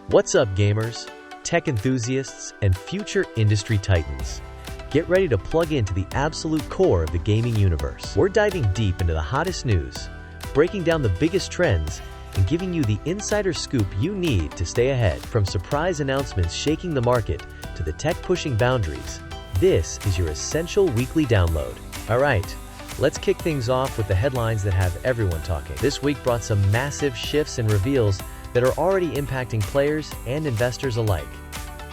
What's up, gamers, tech enthusiasts, and future industry titans? Get ready to plug into the absolute core of the gaming universe. We're diving deep into the hottest news, breaking down the biggest trends, and giving you the insider scoop you need to stay ahead. From surprise announcements shaking the market to the tech pushing boundaries, this is your essential weekly download. All right, let's kick things off with the headlines that have everyone talking. This week brought some massive shifts and reveals that are already impacting players and investors alike.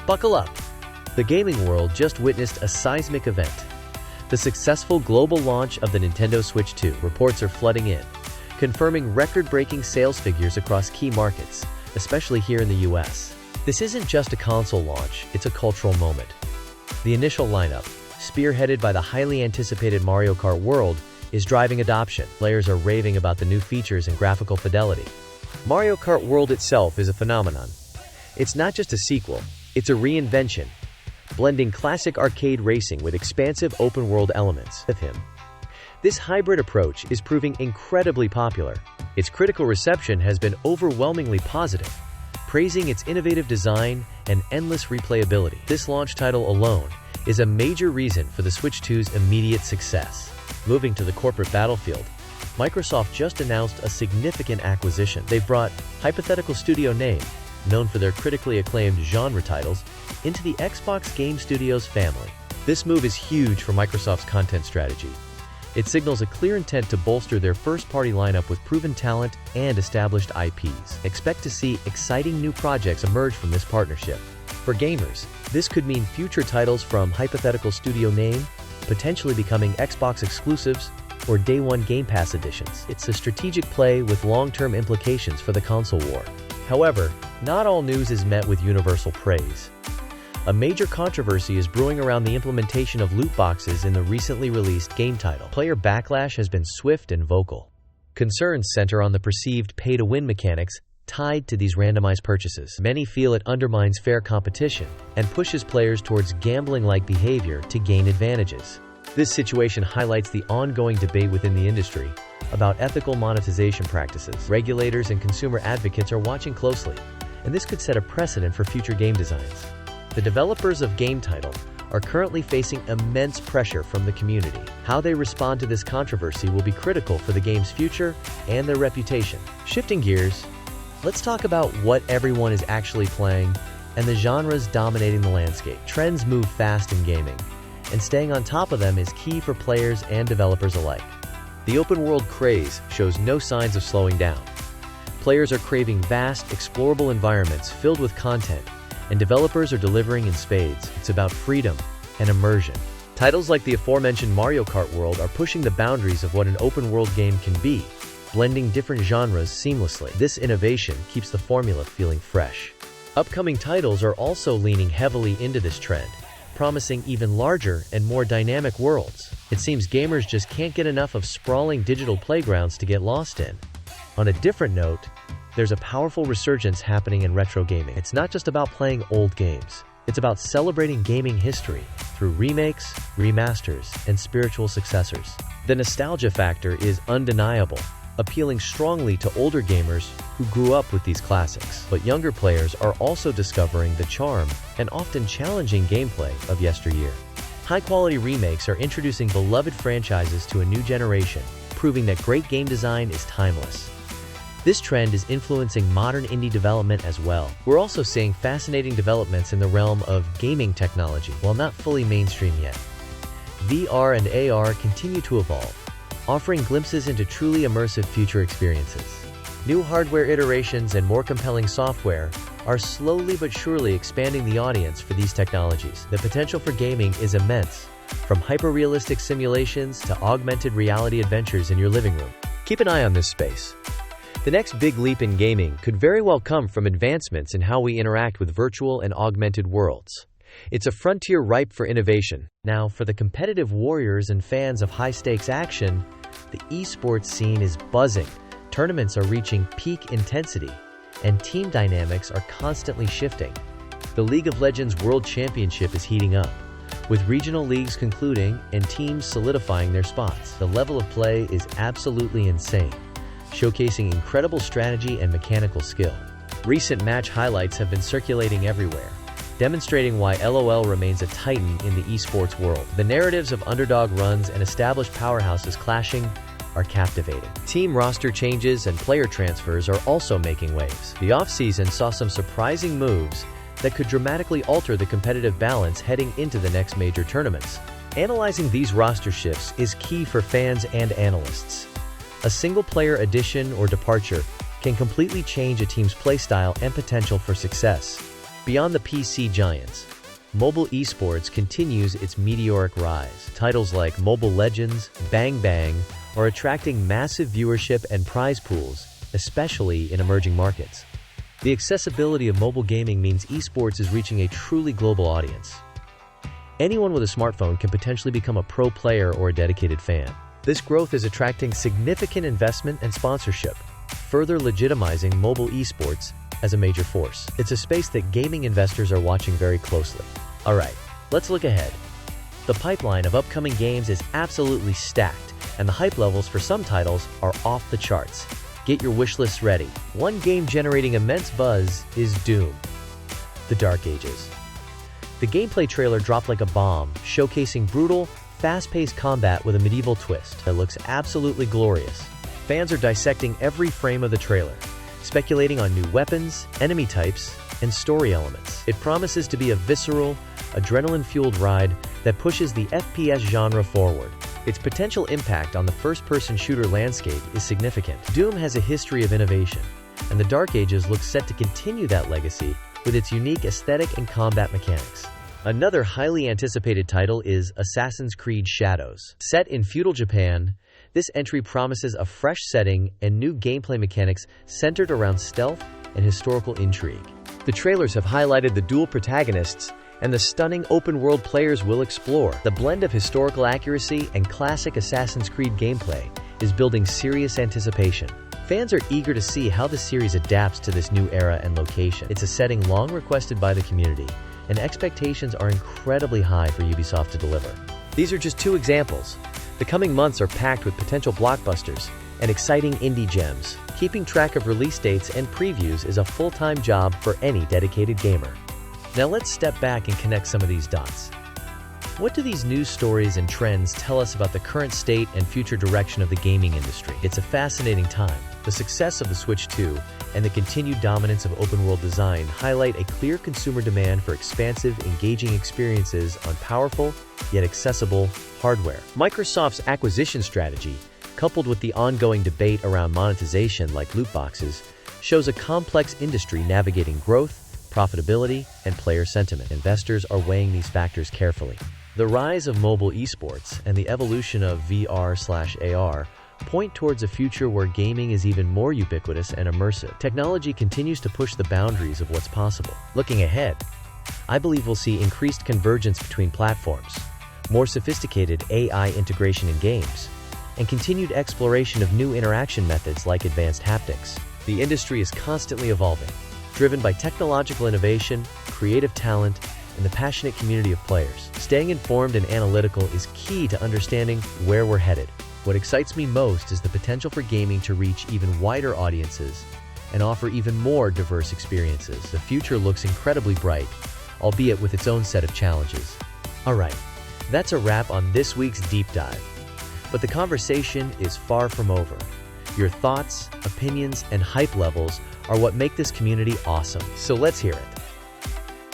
Buckle up! The gaming world just witnessed a seismic event. The successful global launch of the Nintendo Switch 2. Reports are flooding in, confirming record-breaking sales figures across key markets, especially here in the US. This isn't just a console launch, it's a cultural moment. The initial lineup, spearheaded by the highly anticipated Mario Kart World, is driving adoption. Players are raving about the new features and graphical fidelity. Mario Kart World itself is a phenomenon. It's not just a sequel, it's a reinvention, blending classic arcade racing with expansive open-world elements. This hybrid approach is proving incredibly popular. Its critical reception has been overwhelmingly positive, praising its innovative design and endless replayability. This launch title alone is a major reason for the Switch 2's immediate success. Moving to the corporate battlefield, Microsoft just announced a significant acquisition. They've brought hypothetical studio name, known for their critically acclaimed genre titles, into the Xbox Game Studios family. This move is huge for Microsoft's content strategy. It signals a clear intent to bolster their first-party lineup with proven talent and established IPs. Expect to see exciting new projects emerge from this partnership. For gamers, this could mean future titles from hypothetical studio name, potentially becoming Xbox exclusives, or Day 1 Game Pass editions. It's a strategic play with long-term implications for the console war. However, not all news is met with universal praise. A major controversy is brewing around the implementation of loot boxes in the recently released game title. Player backlash has been swift and vocal. Concerns center on the perceived pay-to-win mechanics tied to these randomized purchases. Many feel it undermines fair competition and pushes players towards gambling-like behavior to gain advantages. This situation highlights the ongoing debate within the industry about ethical monetization practices. Regulators and consumer advocates are watching closely, and this could set a precedent for future game designs. The developers of game title are currently facing immense pressure from the community. How they respond to this controversy will be critical for the game's future and their reputation. Shifting gears, let's talk about what everyone is actually playing and the genres dominating the landscape. Trends move fast in gaming, and staying on top of them is key for players and developers alike. The open-world craze shows no signs of slowing down. Players are craving vast, explorable environments filled with content, and developers are delivering in spades. It's about freedom and immersion. Titles like the aforementioned Mario Kart World are pushing the boundaries of what an open-world game can be, blending different genres seamlessly. This innovation keeps the formula feeling fresh. Upcoming titles are also leaning heavily into this trend, promising even larger and more dynamic worlds. It seems gamers just can't get enough of sprawling digital playgrounds to get lost in. On a different note, there's a powerful resurgence happening in retro gaming. It's not just about playing old games. It's about celebrating gaming history through remakes, remasters, and spiritual successors. The nostalgia factor is undeniable, appealing strongly to older gamers who grew up with these classics. But younger players are also discovering the charm and often challenging gameplay of yesteryear. High-quality remakes are introducing beloved franchises to a new generation, proving that great game design is timeless. This trend is influencing modern indie development as well. We're also seeing fascinating developments in the realm of gaming technology. While not fully mainstream yet, VR and AR continue to evolve, offering glimpses into truly immersive future experiences. New hardware iterations and more compelling software are slowly but surely expanding the audience for these technologies. The potential for gaming is immense, from hyper-realistic simulations to augmented reality adventures in your living room. Keep an eye on this space. The next big leap in gaming could very well come from advancements in how we interact with virtual and augmented worlds. It's a frontier ripe for innovation. Now, for the competitive warriors and fans of high-stakes action, the esports scene is buzzing. Tournaments are reaching peak intensity, and team dynamics are constantly shifting. The League of Legends World Championship is heating up, with regional leagues concluding and teams solidifying their spots. The level of play is absolutely insane, showcasing incredible strategy and mechanical skill. Recent match highlights have been circulating everywhere, demonstrating why LOL remains a titan in the esports world. The narratives of underdog runs and established powerhouses clashing are captivating. Team roster changes and player transfers are also making waves. The offseason saw some surprising moves that could dramatically alter the competitive balance heading into the next major tournaments. Analyzing these roster shifts is key for fans and analysts. A single player addition or departure can completely change a team's playstyle and potential for success. Beyond the PC giants, mobile esports continues its meteoric rise. Titles like Mobile Legends, Bang Bang are attracting massive viewership and prize pools, especially in emerging markets. The accessibility of mobile gaming means esports is reaching a truly global audience. Anyone with a smartphone can potentially become a pro player or a dedicated fan. This growth is attracting significant investment and sponsorship, further legitimizing mobile esports as a major force. It's a space that gaming investors are watching very closely. Alright, let's look ahead. The pipeline of upcoming games is absolutely stacked, and the hype levels for some titles are off the charts. Get your wish lists ready. One game generating immense buzz is Doom: The Dark Ages. The gameplay trailer dropped like a bomb, showcasing brutal, fast-paced combat with a medieval twist that looks absolutely glorious. Fans are dissecting every frame of the trailer, speculating on new weapons, enemy types, and story elements. It promises to be a visceral, adrenaline-fueled ride that pushes the FPS genre forward. Its potential impact on the first-person shooter landscape is significant. Doom has a history of innovation, and The Dark Ages looks set to continue that legacy with its unique aesthetic and combat mechanics. Another highly anticipated title is Assassin's Creed Shadows. Set in feudal Japan, this entry promises a fresh setting and new gameplay mechanics centered around stealth and historical intrigue. The trailers have highlighted the dual protagonists and the stunning open-world players will explore. The blend of historical accuracy and classic Assassin's Creed gameplay is building serious anticipation. Fans are eager to see how the series adapts to this new era and location. It's a setting long requested by the community, and expectations are incredibly high for Ubisoft to deliver. These are just two examples. The coming months are packed with potential blockbusters and exciting indie gems. Keeping track of release dates and previews is a full-time job for any dedicated gamer. Now let's step back and connect some of these dots. What do these news stories and trends tell us about the current state and future direction of the gaming industry? It's a fascinating time. The success of the Switch 2 and the continued dominance of open-world design highlight a clear consumer demand for expansive, engaging experiences on powerful, yet accessible, hardware. Microsoft's acquisition strategy, coupled with the ongoing debate around monetization like loot boxes, shows a complex industry navigating growth, profitability, and player sentiment. Investors are weighing these factors carefully. The rise of mobile esports and the evolution of VR/AR point towards a future where gaming is even more ubiquitous and immersive. Technology continues to push the boundaries of what's possible. Looking ahead, I believe we'll see increased convergence between platforms, more sophisticated AI integration in games, and continued exploration of new interaction methods like advanced haptics. The industry is constantly evolving, driven by technological innovation, creative talent, and the passionate community of players. Staying informed and analytical is key to understanding where we're headed. What excites me most is the potential for gaming to reach even wider audiences and offer even more diverse experiences. The future looks incredibly bright, albeit with its own set of challenges. Alright, that's a wrap on this week's Deep Dive. But the conversation is far from over. Your thoughts, opinions, and hype levels are what make this community awesome. So let's hear it.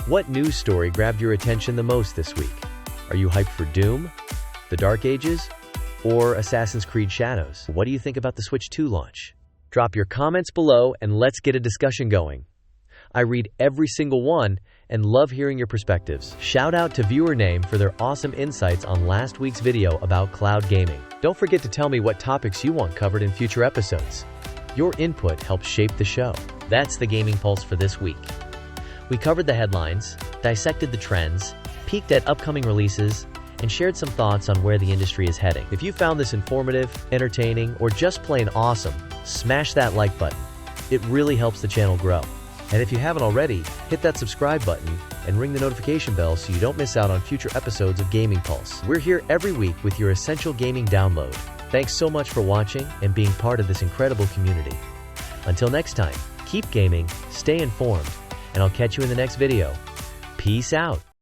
What news story grabbed your attention the most this week? Are you hyped for Doom, The Dark Ages, or Assassin's Creed Shadows? What do you think about the Switch 2 launch? Drop your comments below and let's get a discussion going. I read every single one and love hearing your perspectives. Shout out to Viewer Name for their awesome insights on last week's video about cloud gaming. Don't forget to tell me what topics you want covered in future episodes. Your input helps shape the show. That's the Gaming Pulse for this week. We covered the headlines, dissected the trends, peeked at upcoming releases, and shared some thoughts on where the industry is heading. If you found this informative, entertaining, or just plain awesome, smash that like button. It really helps the channel grow. And if you haven't already, hit that subscribe button and ring the notification bell so you don't miss out on future episodes of Gaming Pulse. We're here every week with your essential gaming download. Thanks so much for watching and being part of this incredible community. Until next time, keep gaming, stay informed, and I'll catch you in the next video. Peace out.